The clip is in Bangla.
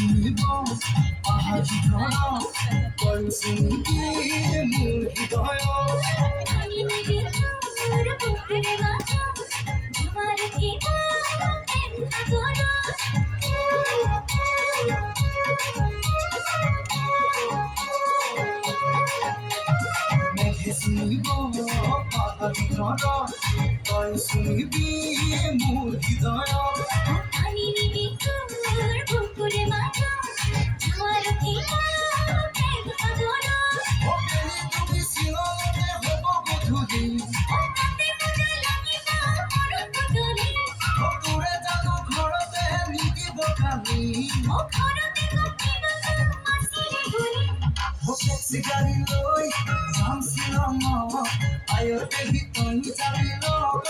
শুনিব পাহাড়ি ধৰা তই শুনিবি মোৰ হৃদয় মেঘে শুনিব পাহাড়ি ধৰা তই শুনিবি মোৰ হৃদয় তুমি চিৰতে হ'ব গধূলি তোৰে জানো ঘৰতে নিদিব কালি টেক্সি গাড়ী লৈ যাম শ্বিলঙত আয়তে ভিতৰি যাবি লগত